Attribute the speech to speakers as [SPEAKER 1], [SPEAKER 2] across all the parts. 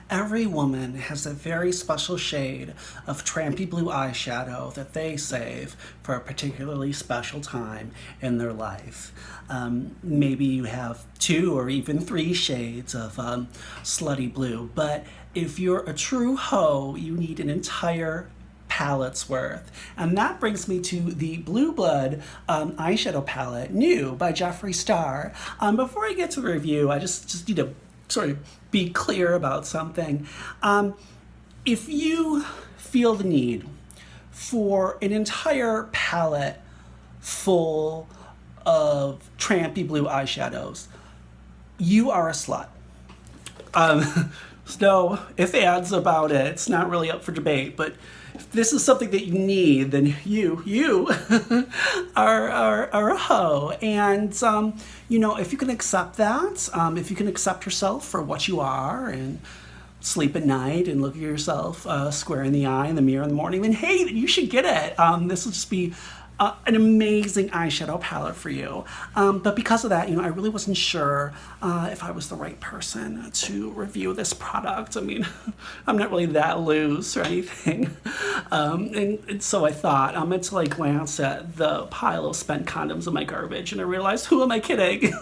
[SPEAKER 1] Every woman has a very special shade of trampy blue eyeshadow that they save for a particularly special time in their life. Maybe you have 2 or even 3 shades of slutty blue, but if you're a true hoe, you need an entire palette's worth. And that brings me to the Blue Blood eyeshadow palette, new by Jeffree Star. Before I get to the review, I just need to sort of be clear about something. If you feel the need for an entire palette full of trampy blue eyeshadows, you are a slut. No if ands about it. It's not really up for debate, but if this is something that you need, then you are a hoe. And if you can accept that, if you can accept yourself for what you are and sleep at night and look at yourself square in the eye in the mirror in the morning, then hey, you should get it. This will just be an amazing eyeshadow palette for you. But because of that, I really wasn't sure if I was the right person to review this product. I mean, I'm not really that loose or anything. And so I thought, until I glanced at the pile of spent condoms in my garbage and I realized, who am I kidding?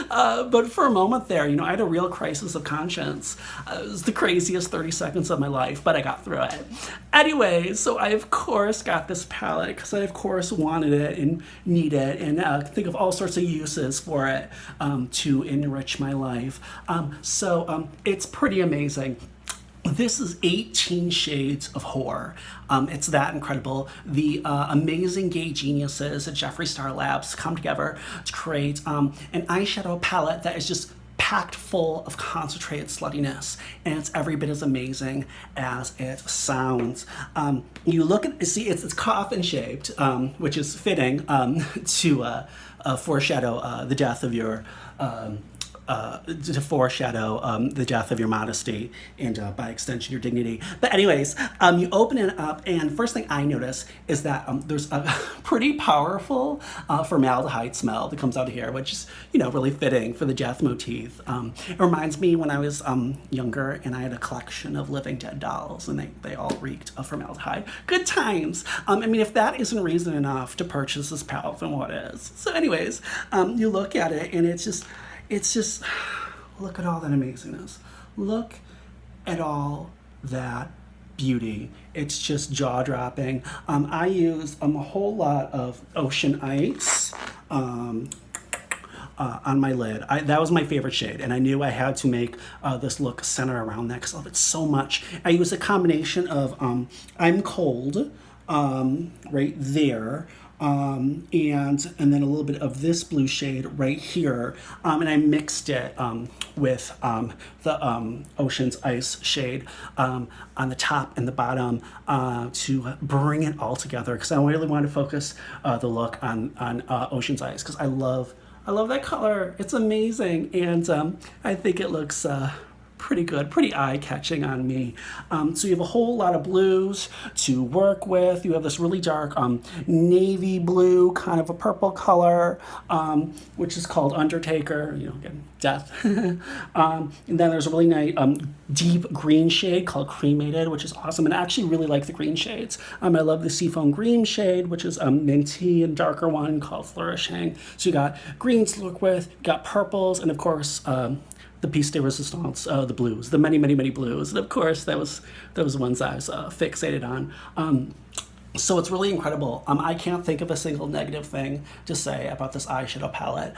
[SPEAKER 1] But for a moment there, I had a real crisis of conscience. It was the craziest 30 seconds of my life, but I got through it. Anyway, so I of course got this palette because I of course wanted it and need it and think of all sorts of uses for it to enrich my life. So it's pretty amazing. This is 18 shades of horror. It's that incredible. The amazing gay geniuses at Jeffree Star Labs come together to create an eyeshadow palette that is just packed full of concentrated sluttiness, and it's every bit as amazing as it sounds. You look at, see, it's coffin shaped, which is fitting to foreshadow the death of your to foreshadow the death of your modesty and by extension your dignity. But anyways, you open it up and first thing I notice is that there's a pretty powerful formaldehyde smell that comes out of here, which is really fitting for the death motif. It reminds me when I was younger and I had a collection of living dead dolls and they all reeked of formaldehyde. Good times. I mean, if that isn't reason enough to purchase this palette, then what is? So anyways, you look at it and it's just, look at all that amazingness. Look at all that beauty. It's just jaw-dropping. I used a whole lot of ocean ice on my lid. That was my favorite shade, and I knew I had to make this look center around that because I love it so much. I used a combination of I'm Cold right there, and then a little bit of this blue shade right here, and I mixed it with the Ocean's Ice shade on the top and the bottom to bring it all together because I really wanted to focus the look on Ocean's Ice because I love that color. It's amazing, and I think it looks pretty good, pretty eye-catching on me. So you have a whole lot of blues to work with. You have this really dark navy blue, kind of a purple color, which is called Undertaker, again, death. And then there's a really nice deep green shade called Cremated, which is awesome. And I actually really like the green shades. I love the Seafoam Green shade, which is a minty and darker one called Flourishing. So you got greens to work with, you got purples, and of course, the piece de resistance, the blues, the many, many, many blues. And of course, those ones I was fixated on. So it's really incredible. I can't think of a single negative thing to say about this eyeshadow palette.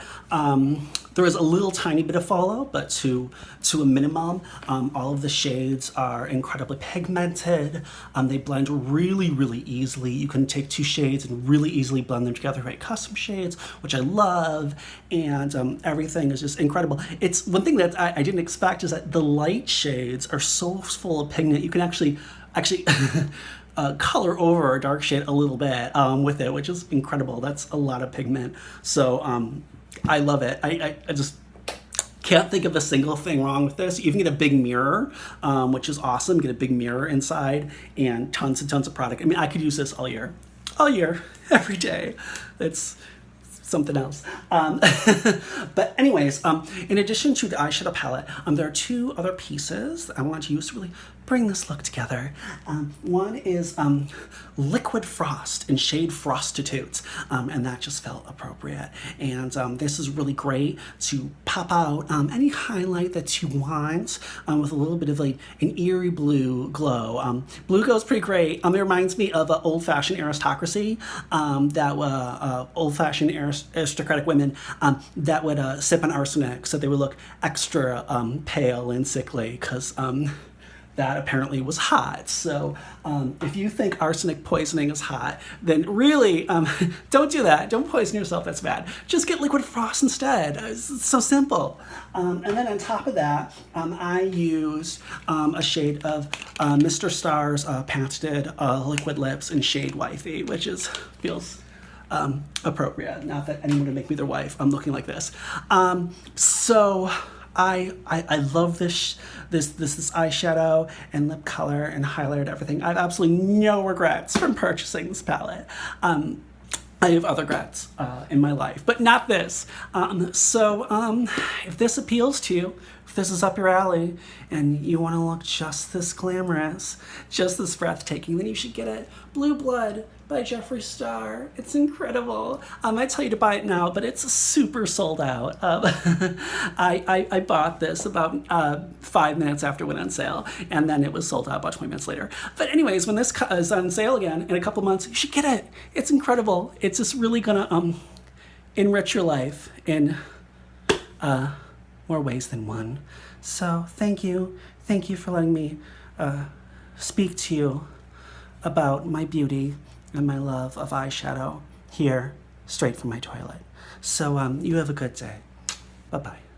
[SPEAKER 1] There is a little tiny bit of fallout, but to a minimum. All of the shades are incredibly pigmented. They blend really, really easily. You can take 2 shades and really easily blend them together, right? Custom shades, which I love, and everything is just incredible. It's one thing that I didn't expect is that the light shades are so full of pigment. You can actually color over a dark shade a little bit with it, which is incredible. That's a lot of pigment. So I love it. I just can't think of a single thing wrong with this. You even get a big mirror, which is awesome. You get a big mirror inside and tons and tons of product. I mean, I could use this all year, every day. It's something else. But anyways, in addition to the eyeshadow palette, there are two other pieces that I want to use to really bring this look together. One is Liquid Frost in shade Frostitutes, and that just felt appropriate. And this is really great to pop out any highlight that you want with a little bit of like an eerie blue glow. Blue goes pretty great. It reminds me of old-fashioned aristocracy, that old-fashioned aristocratic women that would sip on arsenic, so they would look extra pale and sickly, because that apparently was hot. So if you think arsenic poisoning is hot, then really don't do that. Don't poison yourself, that's bad. Just get Liquid Frost instead. It's so simple. And then on top of that, I used a shade of Mr. Star's patented liquid lips in shade Wifey, which feels appropriate. Not that anyone would make me their wife. I'm looking like this. So I love this eyeshadow and lip color and highlighter and everything. I have absolutely no regrets from purchasing this palette. I have other regrets in my life, but not this. If this appeals to you, if this is up your alley, and you want to look just this glamorous, just this breathtaking, then you should get it. Blue Blood by Jeffree Star. It's incredible. I tell you to buy it now, but it's super sold out. I bought this about 5 minutes after it went on sale, and then it was sold out about 20 minutes later. But anyways, when this is on sale again in a couple months, you should get it. It's incredible. It's just really gonna enrich your life in more ways than one. So thank you for letting me speak to you about my beauty and my love of eyeshadow here, straight from my toilet. So you have a good day. Bye-bye.